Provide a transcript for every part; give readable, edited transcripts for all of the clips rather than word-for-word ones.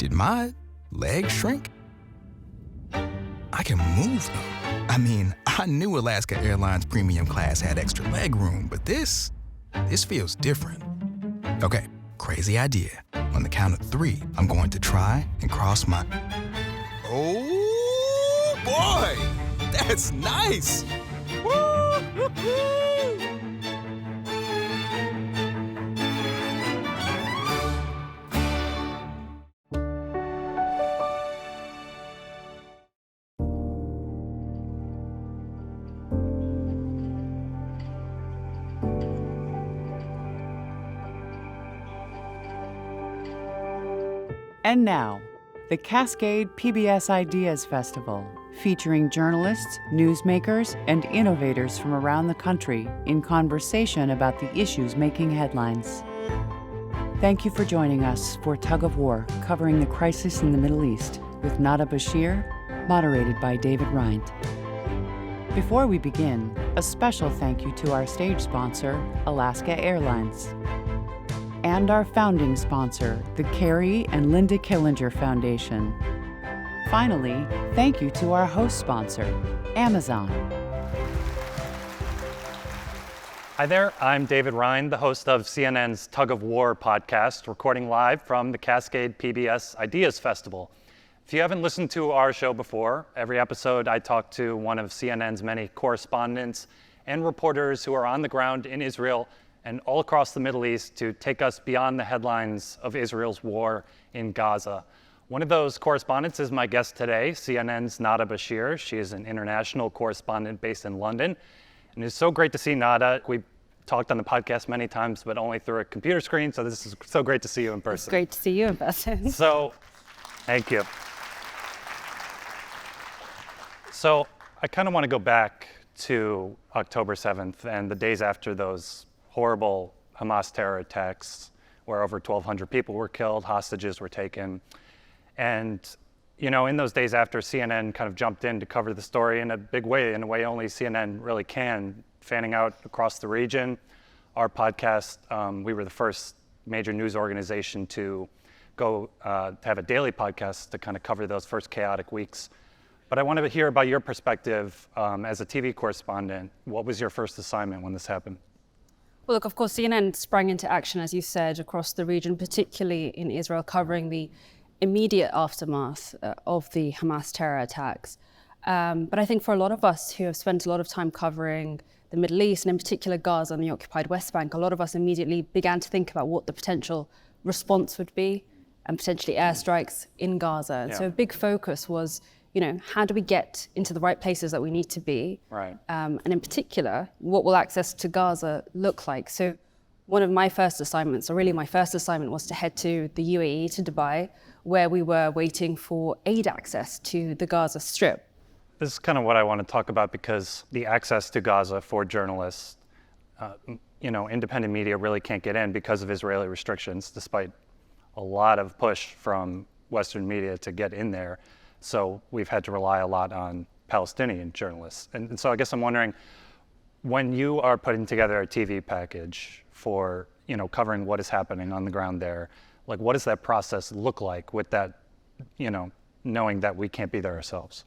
Did my legs shrink? I can move them. I mean, I knew Alaska Airlines Premium Class had extra leg room, but this feels different. Okay, crazy idea. On the count of 3, I'm going to try and cross my... Oh, boy! That's nice! Woo-hoo-hoo! And now, the Cascade PBS Ideas Festival, featuring journalists, newsmakers, and innovators from around the country in conversation about the issues making headlines. Thank you for joining us for Tug of War, covering the crisis in the Middle East, with Nada Bashir, moderated by David Rind. Before we begin, a special thank you to our stage sponsor, Alaska Airlines, and our founding sponsor, the Carrie and Linda Killinger Foundation. Finally, thank you to our host sponsor, Amazon. Hi there, I'm David Rind, the host of CNN's Tug of War podcast, recording live from the Cascade PBS Ideas Festival. If you haven't listened to our show before, every episode I talk to one of CNN's many correspondents and reporters who are on the ground in Israel and all across the Middle East to take us beyond the headlines of Israel's war in Gaza. One of those correspondents is my guest today, CNN's Nada Bashir. She is an international correspondent based in London. And it's so great to see Nada. We talked on the podcast many times, but only through a computer screen, so this is so great to see you in person. It's great to see you in person. So, thank you. So, I kind of want to go back to October 7th and the days after those horrible Hamas terror attacks where over 1,200 people were killed, hostages were taken. And, you know, in those days after, CNN kind of jumped in to cover the story in a big way, in a way only CNN really can, fanning out across the region. Our podcast, we were the first major news organization to go to have a daily podcast to kind of cover those first chaotic weeks. But I wanted to hear about your perspective as a TV correspondent. What was your first assignment when this happened? Well, look, of course, CNN sprang into action, as you said, across the region, particularly in Israel, covering the immediate aftermath of the Hamas terror attacks. But I think for a lot of us who have spent a lot of time covering the Middle East, and in particular Gaza and the occupied West Bank, a lot of us immediately began to think about what the potential response would be, and potentially airstrikes in Gaza. Yeah. So a big focus was, you know, how do we get into the right places that we need to be? Right. And in particular, what will access to Gaza look like? So one of my first assignments, or really my first assignment, was to head to the UAE, to Dubai, where we were waiting for aid access to the Gaza Strip. This is kind of what I want to talk about, because the access to Gaza for journalists, you know, independent media really can't get in because of Israeli restrictions, despite a lot of push from Western media to get in there. So we've had to rely a lot on Palestinian journalists. And so I guess I'm wondering, when you are putting together a TV package for, you know, covering what is happening on the ground there, like, what does that process look like with that, you know, knowing that we can't be there ourselves?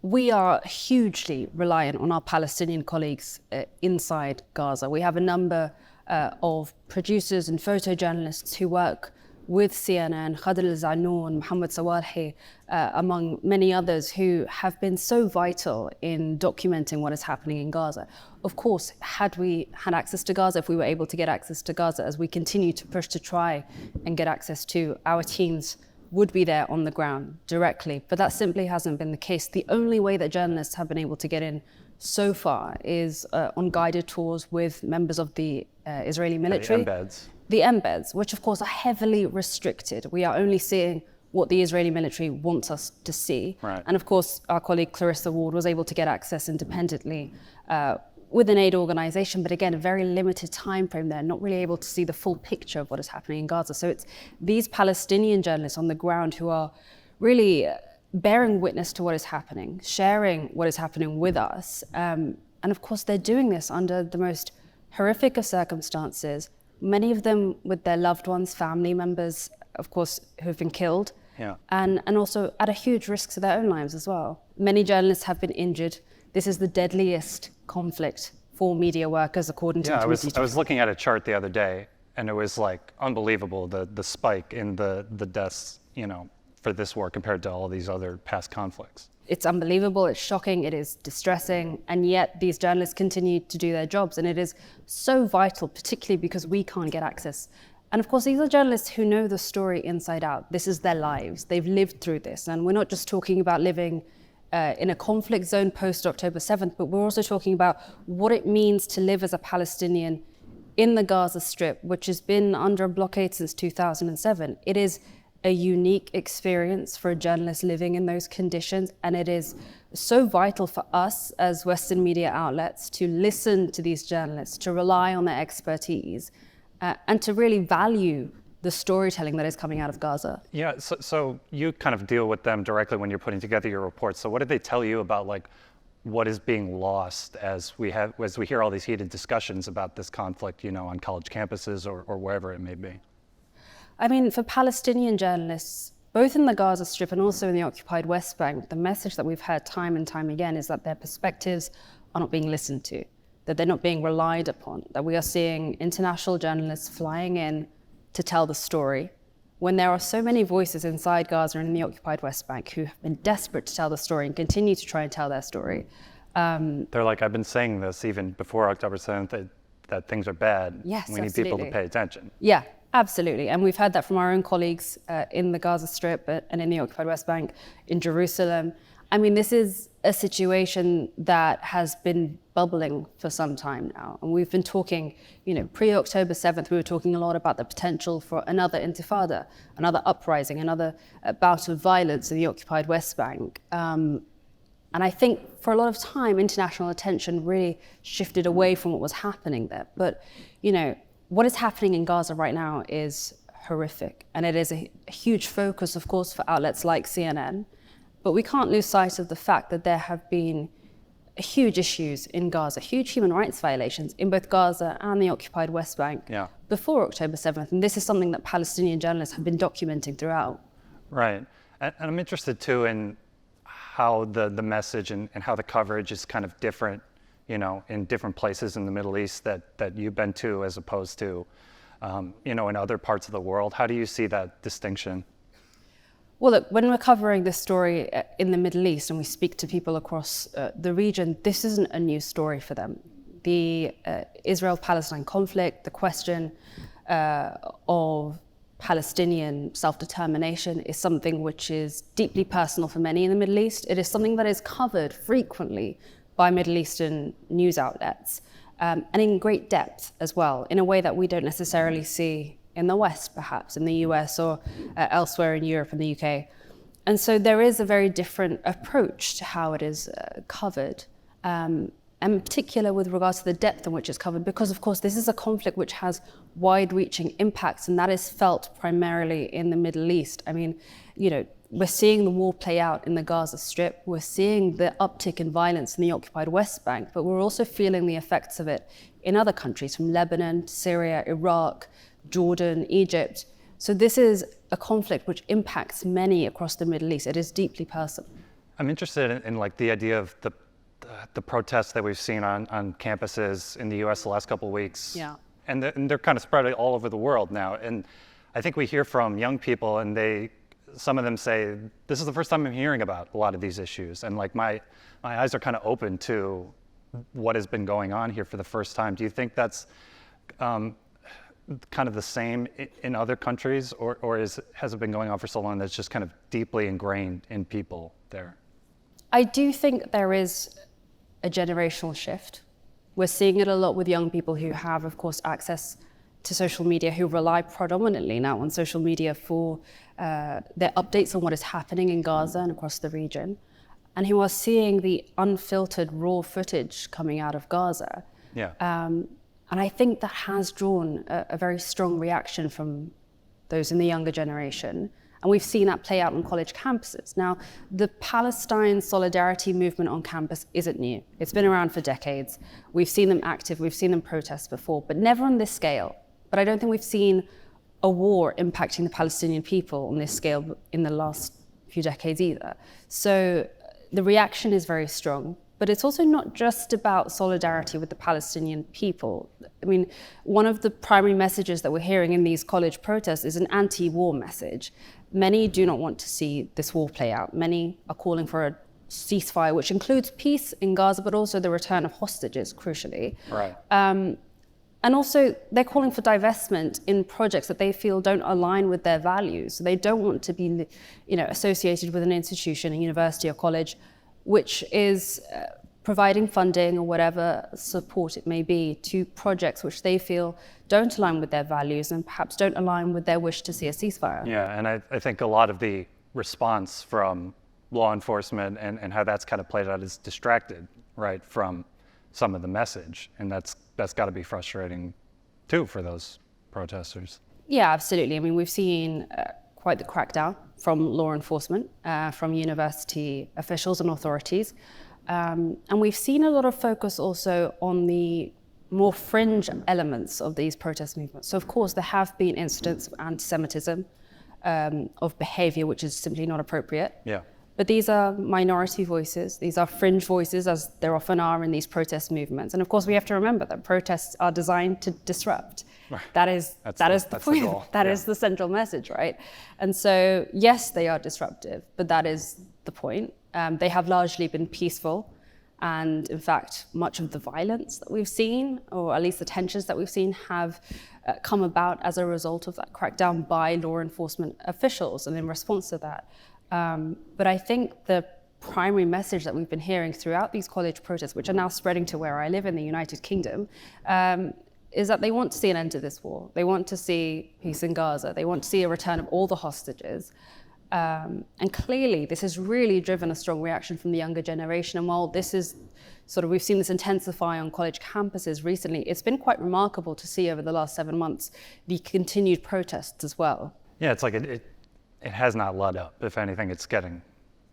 We are hugely reliant on our Palestinian colleagues inside Gaza. We have a number of producers and photojournalists who work with CNN, Khader al-Zanoun, Mohammed Sawarhi, among many others, who have been so vital in documenting what is happening in Gaza. Of course, had we had access to Gaza, if we were able to get access to Gaza, as we continue to push to try and get access to, our teams would be there on the ground directly. But that simply hasn't been the case. The only way that journalists have been able to get in so far is on guided tours with members of the Israeli military. The embeds, which of course are heavily restricted. We are only seeing what the Israeli military wants us to see. Right. And of course, our colleague Clarissa Ward was able to get access independently with an aid organization, but again, a very limited time frame there, not really able to see the full picture of what is happening in Gaza. So it's these Palestinian journalists on the ground who are really bearing witness to what is happening, sharing what is happening with us. And of course, they're doing this under the most horrific of circumstances, many of them with their loved ones, family members, of course, who have been killed. and also at a huge risk to their own lives as well. Many journalists have been injured. This is the deadliest conflict for media workers, according to I was looking at a chart the other day, and it was like unbelievable, the spike in the deaths, for this war compared to all these other past conflicts. It's unbelievable, it's shocking, it is distressing, and yet these journalists continue to do their jobs, and it is so vital, particularly because we can't get access. And of course, these are journalists who know the story inside out. This is their lives, they've lived through this, and we're not just talking about living in a conflict zone post-October 7th, but we're also talking about what it means to live as a Palestinian in the Gaza Strip, which has been under a blockade since 2007. It is a unique experience for a journalist living in those conditions, and it is so vital for us as Western media outlets to listen to these journalists, to rely on their expertise, and to really value the storytelling that is coming out of Gaza. Yeah, so you kind of deal with them directly when you're putting together your reports. So what did they tell you about what is being lost as we hear all these heated discussions about this conflict, on college campuses or wherever it may be? I mean, for Palestinian journalists, both in the Gaza Strip and also in the occupied West Bank, the message that we've heard time and time again is that their perspectives are not being listened to, that they're not being relied upon, that we are seeing international journalists flying in to tell the story, when there are so many voices inside Gaza and in the occupied West Bank who have been desperate to tell the story and continue to try and tell their story. They're like, I've been saying this even before October 7th, that things are bad. Yes, we need people to pay attention. Yeah, absolutely. And we've heard that from our own colleagues in the Gaza Strip and in the occupied West Bank, in Jerusalem. I mean, this is a situation that has been bubbling for some time now. And we've been talking, pre-October 7th, we were talking a lot about the potential for another intifada, another uprising, another bout of violence in the occupied West Bank. And I think for a lot of time, international attention really shifted away from what was happening there. But, what is happening in Gaza right now is horrific. And it is a huge focus, of course, for outlets like CNN. But we can't lose sight of the fact that there have been huge issues in Gaza, huge human rights violations in both Gaza and the occupied West Bank before October 7th. And this is something that Palestinian journalists have been documenting throughout. Right. And I'm interested, too, in how the message and how the coverage is kind of different, in different places in the Middle East that you've been to as opposed to, in other parts of the world. How do you see that distinction? Well, look, when we're covering this story in the Middle East and we speak to people across the region, this isn't a new story for them. The Israel-Palestine conflict, the question of Palestinian self-determination is something which is deeply personal for many in the Middle East. It is something that is covered frequently by Middle Eastern news outlets, and in great depth as well, in a way that we don't necessarily see in the West, perhaps, in the US or elsewhere in Europe and the UK. And so there is a very different approach to how it is covered, and in particular with regards to the depth in which it's covered, because of course this is a conflict which has wide-reaching impacts, and that is felt primarily in the Middle East. I mean, we're seeing the war play out in the Gaza Strip, we're seeing the uptick in violence in the occupied West Bank, but we're also feeling the effects of it in other countries, from Lebanon, Syria, Iraq, Jordan, Egypt. So this is a conflict which impacts many across the Middle East. It is deeply personal. I'm interested in the idea of the protests that we've seen on campuses in the US the last couple of weeks. Yeah. And they're kind of spread all over the world now. And I think we hear from young people, and some of them say, this is the first time I'm hearing about a lot of these issues. And my eyes are kind of open to what has been going on here for the first time. Do you think that's kind of the same in other countries, or has it been going on for so long that it's just kind of deeply ingrained in people there? I do think there is a generational shift. We're seeing it a lot with young people who have, of course, access to social media, who rely predominantly now on social media for their updates on what is happening in Gaza and across the region, and who are seeing the unfiltered raw footage coming out of Gaza. Yeah. And I think that has drawn a very strong reaction from those in the younger generation. And we've seen that play out on college campuses. Now, the Palestine solidarity movement on campus isn't new. It's been around for decades. We've seen them active, we've seen them protest before, but never on this scale. But I don't think we've seen a war impacting the Palestinian people on this scale in the last few decades either. So the reaction is very strong, but it's also not just about solidarity with the Palestinian people. I mean, one of the primary messages that we're hearing in these college protests is an anti-war message. Many do not want to see this war play out. Many are calling for a ceasefire, which includes peace in Gaza, but also the return of hostages, crucially. Right. And also, they're calling for divestment in projects that they feel don't align with their values. So they don't want to be, associated with an institution, a university or college, which is providing funding or whatever support it may be to projects which they feel don't align with their values and perhaps don't align with their wish to see a ceasefire. Yeah, and I think a lot of the response from law enforcement and how that's kind of played out is distracted, right, from some of the message. And that's got to be frustrating, too, for those protesters. Yeah, absolutely. I mean, we've seen quite the crackdown from law enforcement, from university officials and authorities. And we've seen a lot of focus also on the more fringe elements of these protest movements. So, of course, there have been incidents of anti-Semitism, of behavior which is simply not appropriate. Yeah. But these are minority voices. These are fringe voices, as there often are in these protest movements. And of course, we have to remember that protests are designed to disrupt. Right. That is the point. The goal. That is the central message, right? And so, yes, they are disruptive, but that is the point. They have largely been peaceful. And in fact, much of the violence that we've seen, or at least the tensions that we've seen, have come about as a result of that crackdown by law enforcement officials and in response to that. But I think the primary message that we've been hearing throughout these college protests, which are now spreading to where I live in the United Kingdom, is that they want to see an end to this war. They want to see peace in Gaza. They want to see a return of all the hostages. And clearly, this has really driven a strong reaction from the younger generation. And while this is we've seen this intensify on college campuses recently, it's been quite remarkable to see over the last 7 months the continued protests as well. Yeah, it's like it has not let up. If anything, it's getting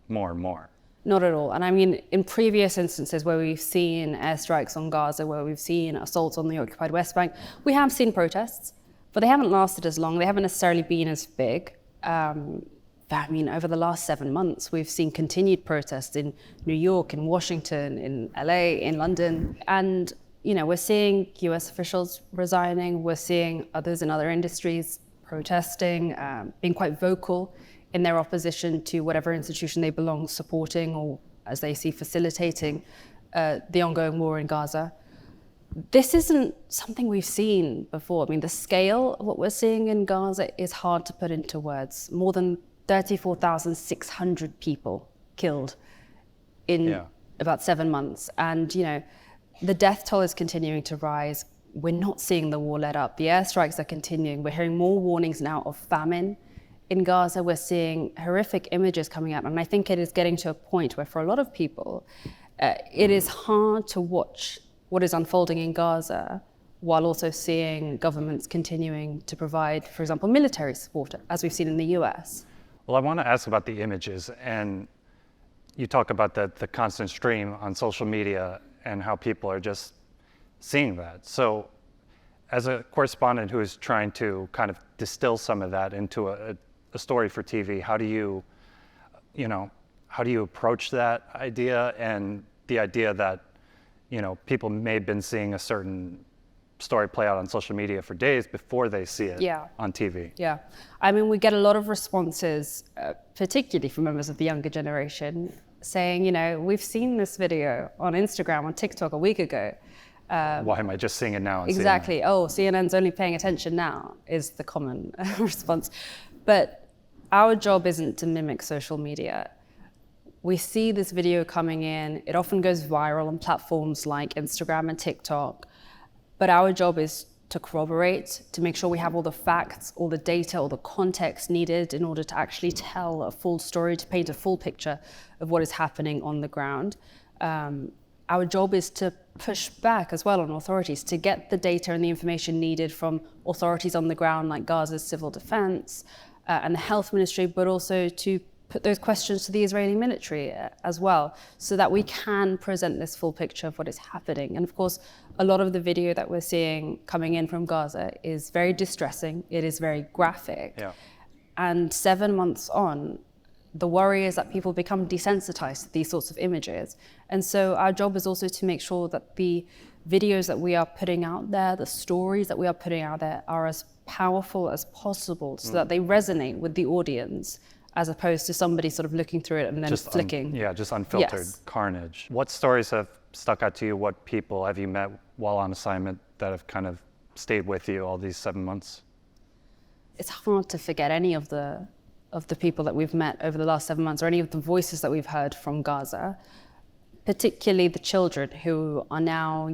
more and more. Not at all. And I mean, in previous instances where we've seen airstrikes on Gaza, where we've seen assaults on the occupied West Bank, we have seen protests, but they haven't lasted as long. They haven't necessarily been as big. I mean, over the last 7 months, we've seen continued protests in New York, in Washington, in LA, in London. And, we're seeing US officials resigning. We're seeing others in other industries protesting, being quite vocal in their opposition to whatever institution they belong supporting or, as they see, facilitating the ongoing war in Gaza. This isn't something we've seen before. I mean, the scale of what we're seeing in Gaza is hard to put into words. More than 34,600 people killed in about 7 months. And, the death toll is continuing to rise. We're not seeing the war let up. The airstrikes are continuing. We're hearing more warnings now of famine in Gaza. We're seeing horrific images coming out. And I think it is getting to a point where for a lot of people, it is hard to watch what is unfolding in Gaza while also seeing governments continuing to provide, for example, military support, as we've seen in the US. Well, I want to ask about the images. And you talk about the constant stream on social media and how people are just seeing that. So as a correspondent who is trying to kind of distill some of that into a story for TV, how do you approach that idea and the idea that, people may have been seeing a certain story play out on social media for days before they see it on TV? Yeah. I mean, we get a lot of responses, particularly from members of the younger generation, saying, we've seen this video on Instagram, on TikTok a week ago. Why am I just seeing it now on Exactly. CNN? Oh, CNN's only paying attention now, is the common response. But our job isn't to mimic social media. We see this video coming in. It often goes viral on platforms like Instagram and TikTok. But our job is to corroborate, to make sure we have all the facts, all the data, all the context needed in order to actually tell a full story, to paint a full picture of what is happening on the ground. Our job is to push back as well on authorities, to get the data and the information needed from authorities on the ground like Gaza's civil defense and the health ministry, but also to put those questions to the Israeli military as well, so that we can present this full picture of what is happening. And of course, a lot of the video that we're seeing coming in from Gaza is very distressing. It is very graphic. Yeah. And 7 months on, the worry is that people become desensitized to these sorts of images. And so our job is also to make sure that the videos that we are putting out there, the stories that we are putting out there, are as powerful as possible so that they resonate with the audience, as opposed to somebody sort of looking through it and then just flicking. Just unfiltered carnage. What stories have stuck out to you? What people have you met while on assignment that have kind of stayed with you all these 7 months? It's hard to forget any of the people that we've met over the last 7 months, or any of the voices that we've heard from Gaza, particularly the children who are now,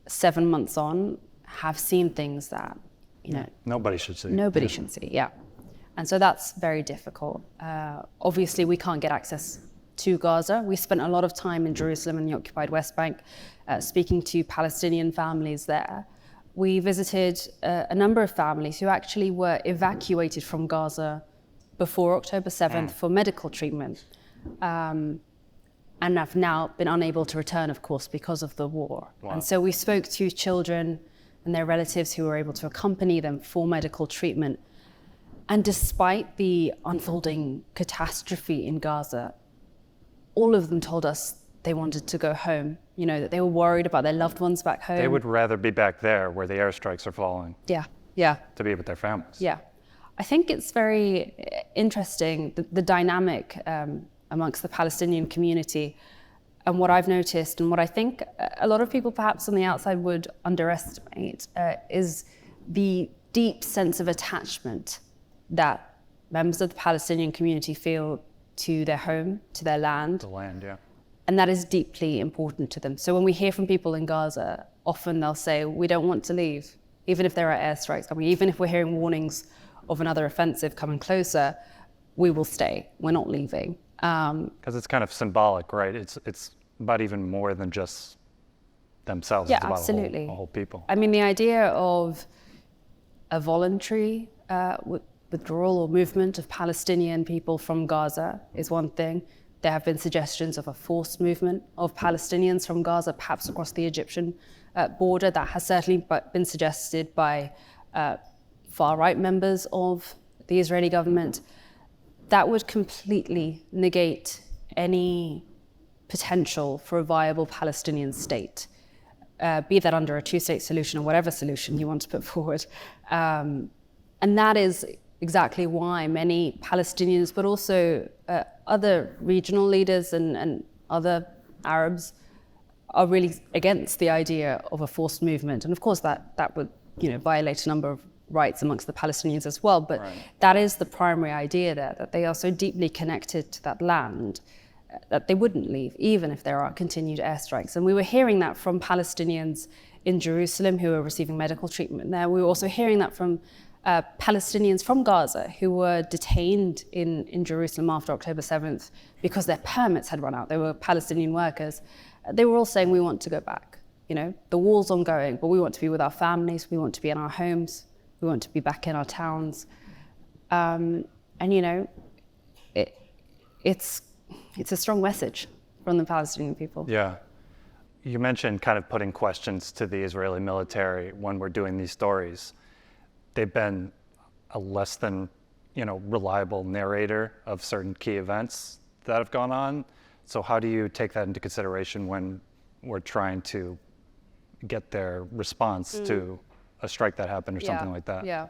7 months on, have seen things that, nobody should see. Nobody should see, yeah. And so that's very difficult. Obviously, we can't get access to Gaza. We spent a lot of time in Jerusalem and the occupied West Bank speaking to Palestinian families there. We visited a number of families who actually were evacuated from Gaza before October 7th for medical treatment, and have now been unable to return, of course, because of the war. Wow. And so we spoke to children and their relatives who were able to accompany them for medical treatment. And despite the unfolding catastrophe in Gaza, all of them told us they wanted to go home, that they were worried about their loved ones back home. They would rather be back there where the airstrikes are falling. Yeah. To be with their families. Yeah. I think it's very interesting, the dynamic amongst the Palestinian community. And what I've noticed, and what I think a lot of people perhaps on the outside would underestimate, is the deep sense of attachment that members of the Palestinian community feel to their home, to their land. The land, yeah. And that is deeply important to them. So when we hear from people in Gaza, often they'll say, we don't want to leave, even if there are airstrikes coming, even if we're hearing warnings of another offensive coming closer, we will stay, we're not leaving. Because it's kind of symbolic, right? It's about even more than just themselves. Yeah, it's about absolutely. A whole people. I mean, the idea of a voluntary withdrawal or movement of Palestinian people from Gaza is one thing. There have been suggestions of a forced movement of Palestinians from Gaza, perhaps across the Egyptian border. That has certainly been suggested by far-right members of the Israeli government. That would completely negate any potential for a viable Palestinian state, be that under a two-state solution or whatever solution you want to put forward. And that is exactly why many Palestinians, but also other regional leaders and other Arabs are really against the idea of a forced movement. And of course that would violate a number of rights amongst the Palestinians as well. But that is the primary idea there, that they are so deeply connected to that land that they wouldn't leave, even if there are continued airstrikes. And we were hearing that from Palestinians in Jerusalem who were receiving medical treatment there. We were also hearing that from Palestinians from Gaza who were detained in Jerusalem after October 7th because their permits had run out. They were Palestinian workers. They were all saying, we want to go back. The war's ongoing, but we want to be with our families. We want to be in our homes. We want to be back in our towns. It's a strong message from the Palestinian people. Yeah. You mentioned kind of putting questions to the Israeli military when we're doing these stories. They've been a less than, reliable narrator of certain key events that have gone on. So how do you take that into consideration when we're trying to get their response to a strike that happened or something like that? Yeah.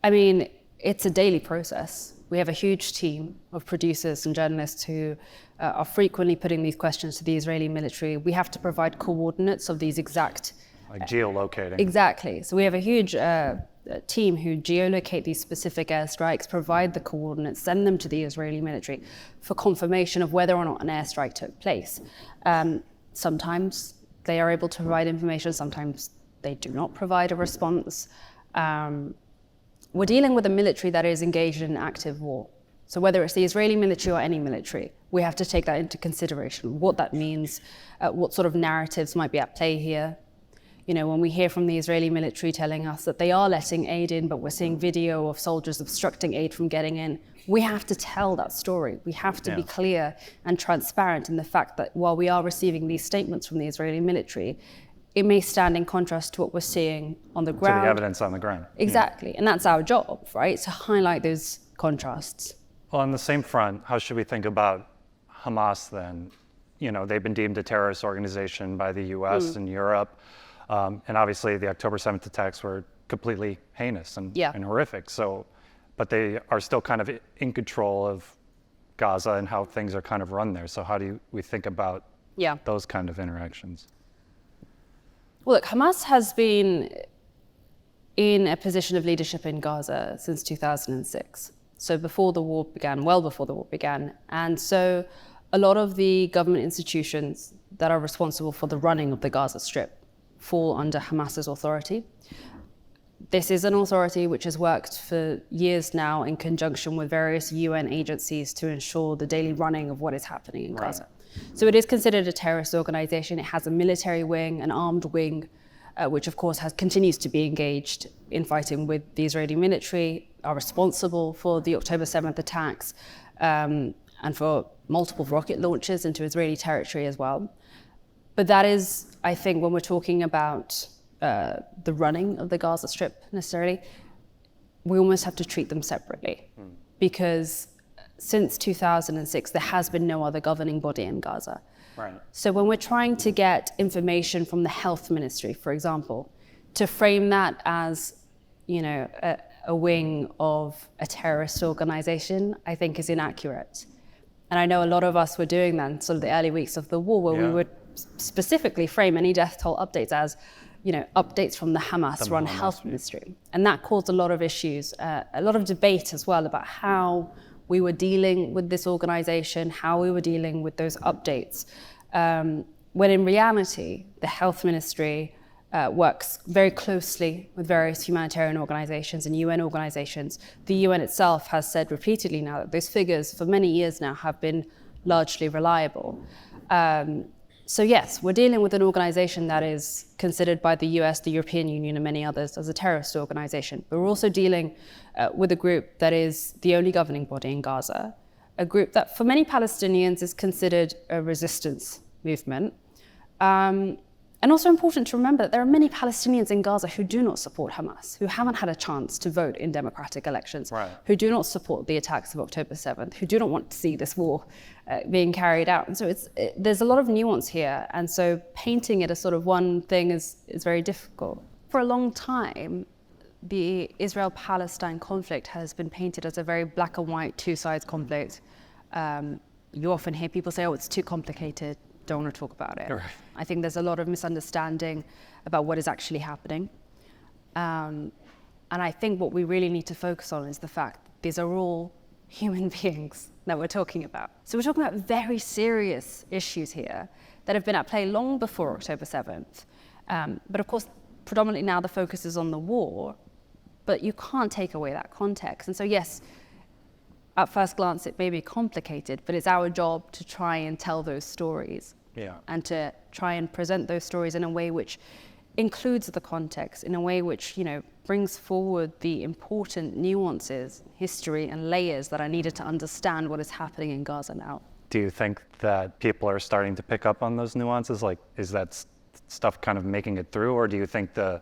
I mean, it's a daily process. We have a huge team of producers and journalists who are frequently putting these questions to the Israeli military. We have to provide coordinates of these exact... Like geolocating. Exactly. So we have a huge team who geolocate these specific airstrikes, provide the coordinates, send them to the Israeli military for confirmation of whether or not an airstrike took place. Sometimes they are able to provide information, sometimes they do not provide a response. We're dealing with a military that is engaged in active war. So whether it's the Israeli military or any military, we have to take that into consideration, what that means, what sort of narratives might be at play here. when we hear from the Israeli military telling us that they are letting aid in, but we're seeing video of soldiers obstructing aid from getting in, we have to tell that story. We have to be clear and transparent in the fact that while we are receiving these statements from the Israeli military, it may stand in contrast to what we're seeing on the ground. To the evidence on the ground. Exactly. And that's our job, right? To highlight those contrasts. Well, on the same front, how should we think about Hamas then? They've been deemed a terrorist organization by the US and Europe. And obviously the October 7th attacks were completely heinous and horrific. But they are still kind of in control of Gaza and how things are kind of run there. So how do we think about those kind of interactions? Well, look, Hamas has been in a position of leadership in Gaza since 2006. So well before the war began. And so a lot of the government institutions that are responsible for the running of the Gaza Strip fall under Hamas's authority. This is an authority which has worked for years now in conjunction with various UN agencies to ensure the daily running of what is happening in Gaza. So it is considered a terrorist organization. It has a military wing, an armed wing, which of course continues to be engaged in fighting with the Israeli military, are responsible for the October 7th attacks, and for multiple rocket launches into Israeli territory as well. But that is, I think, when we're talking about the running of the Gaza Strip necessarily, we almost have to treat them separately. Because since 2006, there has been no other governing body in Gaza. Right. So when we're trying to get information from the health ministry, for example, to frame that as, a wing of a terrorist organization, I think is inaccurate. And I know a lot of us were doing that in sort of the early weeks of the war, where we would specifically frame any death toll updates as, updates from the Hamas-run health ministry. And that caused a lot of issues, a lot of debate as well about how we were dealing with this organization, how we were dealing with those updates. When in reality, the health ministry works very closely with various humanitarian organizations and UN organizations. The UN itself has said repeatedly now that those figures for many years now have been largely reliable. So yes, we're dealing with an organization that is considered by the US, the European Union, and many others as a terrorist organization. But we're also dealing with a group that is the only governing body in Gaza, a group that for many Palestinians is considered a resistance movement. And also important to remember that there are many Palestinians in Gaza who do not support Hamas, who haven't had a chance to vote in democratic elections, who do not support the attacks of October 7th, who do not want to see this war being carried out. And so there's a lot of nuance here. And so painting it as sort of one thing is very difficult. For a long time, the Israel-Palestine conflict has been painted as a very black and white, two sides conflict. You often hear people say, it's too complicated. Don't want to talk about it. Right. I think there's a lot of misunderstanding about what is actually happening. And I think what we really need to focus on is the fact that these are all human beings that we're talking about. So we're talking about very serious issues here that have been at play long before October 7th. But of course, predominantly now the focus is on the war, but you can't take away that context. And so yes, at first glance, it may be complicated, but it's our job to try and tell those stories and to try and present those stories in a way which includes the context, in a way which, brings forward the important nuances, history, and layers that are needed to understand what is happening in Gaza now. Do you think that people are starting to pick up on those nuances? Like, is that stuff kind of making it through, or do you think the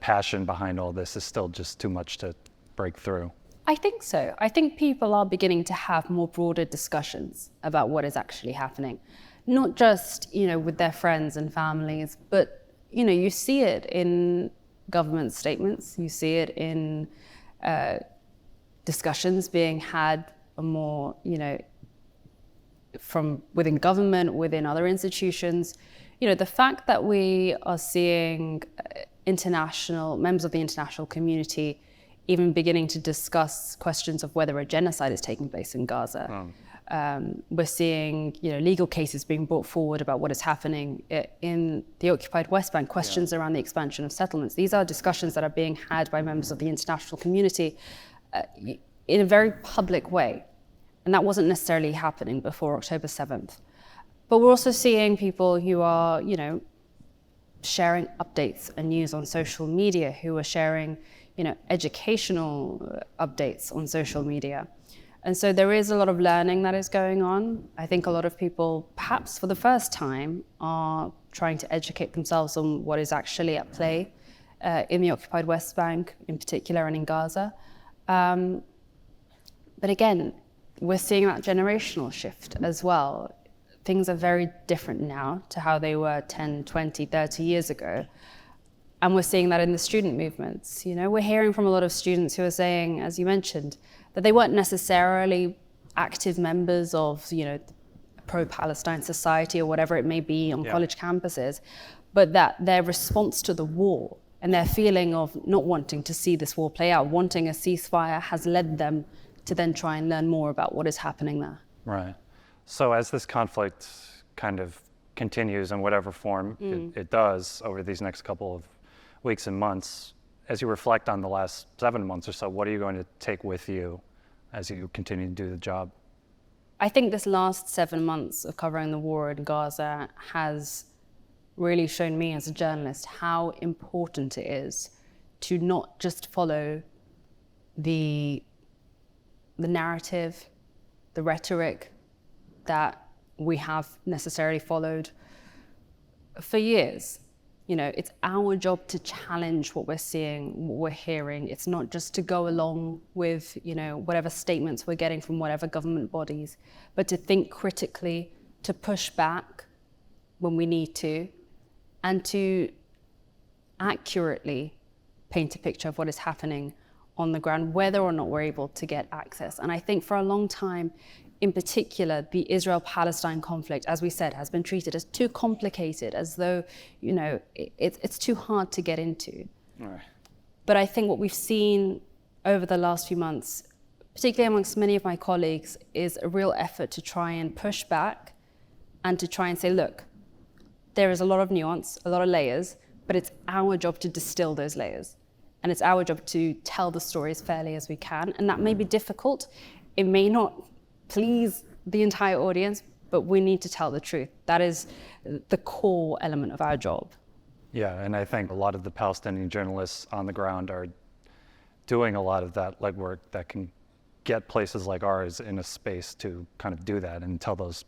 passion behind all this is still just too much to break through? I think so. I think people are beginning to have more broader discussions about what is actually happening, not just, with their friends and families, but, you see it in government statements, you see it in discussions being had more, from within government, within other institutions. The fact that we are seeing members of the international community even beginning to discuss questions of whether a genocide is taking place in Gaza. We're seeing, legal cases being brought forward about what is happening in the occupied West Bank, questions around the expansion of settlements. These are discussions that are being had by members of the international community in a very public way. And that wasn't necessarily happening before October 7th. But we're also seeing people who are, sharing updates and news on social media, who are sharing, educational updates on social media. And so there is a lot of learning that is going on. I think a lot of people, perhaps for the first time, are trying to educate themselves on what is actually at play in the occupied West Bank in particular and in Gaza. But again, we're seeing that generational shift as well. Things are very different now to how they were 10, 20, 30 years ago. And we're seeing that in the student movements. We're hearing from a lot of students who are saying, as you mentioned, that they weren't necessarily active members of, pro-Palestine society or whatever it may be on college campuses, but that their response to the war and their feeling of not wanting to see this war play out, wanting a ceasefire, has led them to then try and learn more about what is happening there. Right. So as this conflict kind of continues in whatever form it does over these next couple of weeks and months, as you reflect on the last 7 months or so, what are you going to take with you as you continue to do the job? I think this last 7 months of covering the war in Gaza has really shown me as a journalist how important it is to not just follow the narrative, the rhetoric that we have necessarily followed for years. It's our job to challenge what we're seeing, what we're hearing. It's not just to go along with, whatever statements we're getting from whatever government bodies, but to think critically, to push back when we need to, and to accurately paint a picture of what is happening on the ground, whether or not we're able to get access. And I think for a long time, in particular, the Israel-Palestine conflict, as we said, has been treated as too complicated, as though, it's too hard to get into. Right. But I think what we've seen over the last few months, particularly amongst many of my colleagues, is a real effort to try and push back and to try and say, look, there is a lot of nuance, a lot of layers, but it's our job to distill those layers. And it's our job to tell the story as fairly as we can. And that may be difficult. It may not please the entire audience, but we need to tell the truth. That is the core element of our job. Yeah, and I think a lot of the Palestinian journalists on the ground are doing a lot of that legwork that can get places like ours in a space to kind of do that and tell those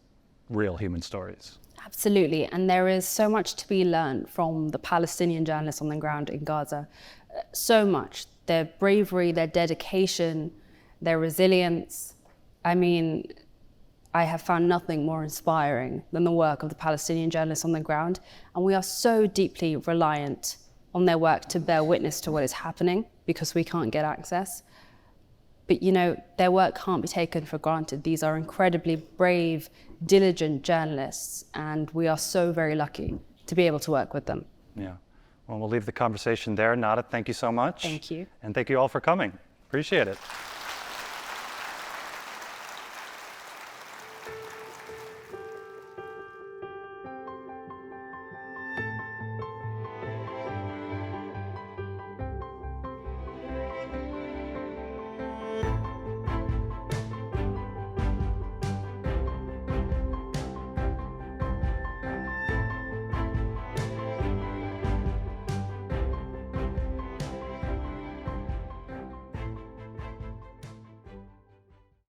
real human stories. Absolutely, and there is so much to be learned from the Palestinian journalists on the ground in Gaza. So much. Their bravery, their dedication, their resilience. I mean, I have found nothing more inspiring than the work of the Palestinian journalists on the ground, and we are so deeply reliant on their work to bear witness to what is happening because we can't get access. But their work can't be taken for granted. These are incredibly brave, diligent journalists, and we are so very lucky to be able to work with them. Yeah. Well, we'll leave the conversation there. Nada, thank you so much. Thank you. And thank you all for coming. Appreciate it.